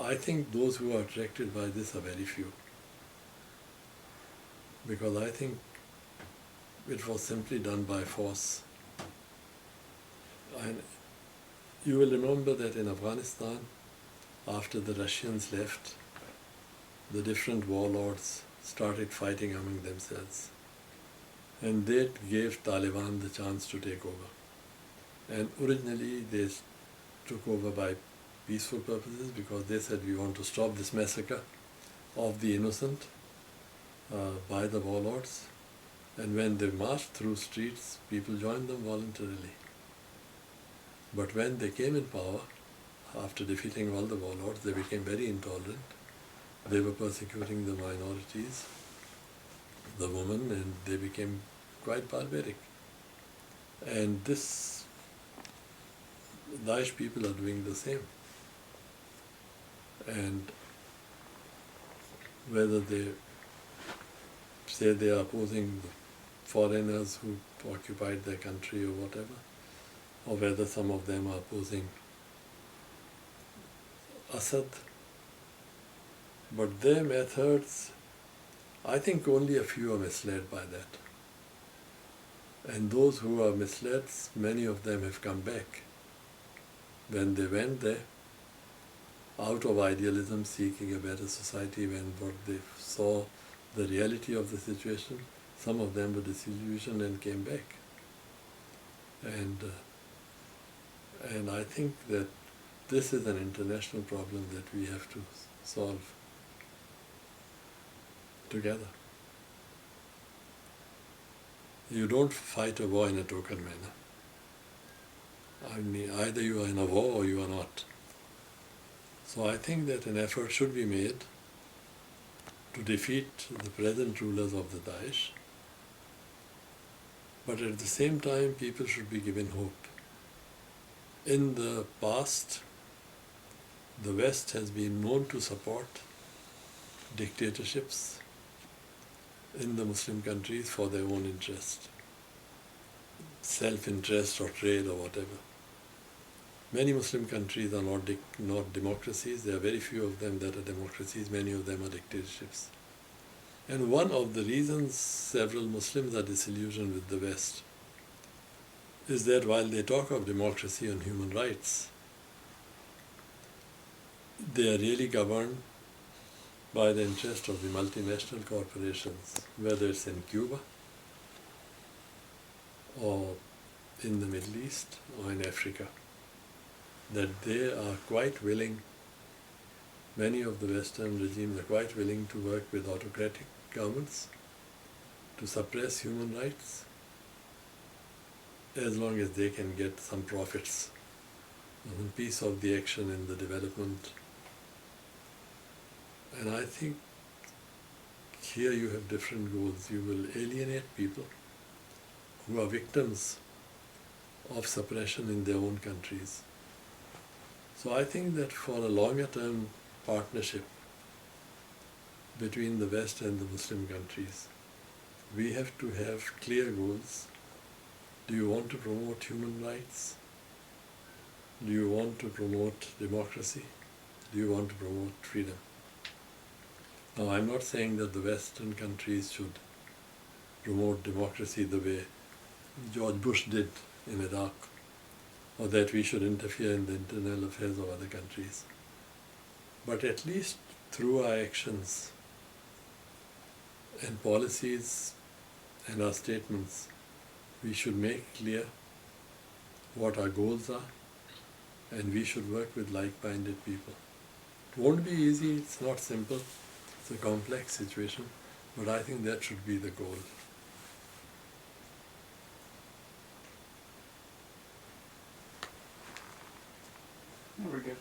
I think those who are attracted by this are very few. Because I think it was simply done by force. And you will remember that in Afghanistan, after the Russians left, the different warlords started fighting among themselves. And that gave Taliban the chance to take over. And originally they took over by peaceful purposes because they said we want to stop this massacre of the innocent by the warlords. And when they marched through streets, people joined them voluntarily. But when they came in power, after defeating all the warlords, they became very intolerant. They were persecuting the minorities, the women, and they became quite barbaric. And this Daesh people are doing the same. And whether they say they are opposing the foreigners who occupied their country or whatever, or whether some of them are opposing Assad, but their methods, I think only a few are misled by that. And those who are misled, many of them have come back. When they went there, out of idealism, seeking a better society, when what they saw the reality of the situation, some of them were disillusioned and came back. And I think that this is an international problem that we have to solve together. You don't fight a war in a token manner. I mean, either you are in a war or you are not. So I think that an effort should be made to defeat the present rulers of the Daesh, but at the same time people should be given hope. In the past, the West has been known to support dictatorships in the Muslim countries for their own interest, self-interest or trade or whatever. Many Muslim countries are not democracies. There are very few of them that are democracies. Many of them are dictatorships. And one of the reasons several Muslims are disillusioned with the West is that while they talk of democracy and human rights, they are really governed by the interest of the multinational corporations, whether it's in Cuba or in the Middle East or in Africa, that they are quite willing, many of the Western regimes are quite willing to work with autocratic governments to suppress human rights as long as they can get some profits, a piece of the action in the development. And I think here you have different goals. You will alienate people who are victims of suppression in their own countries. So I think that for a longer term partnership between the West and the Muslim countries, we have to have clear goals. Do you want to promote human rights? Do you want to promote democracy? Do you want to promote freedom? Now, I'm not saying that the Western countries should promote democracy the way George Bush did in Iraq, or that we should interfere in the internal affairs of other countries. But at least through our actions and policies and our statements, we should make clear what our goals are, and we should work with like-minded people. It won't be easy, it's not simple, it's a complex situation, but I think that should be the goal. Very good.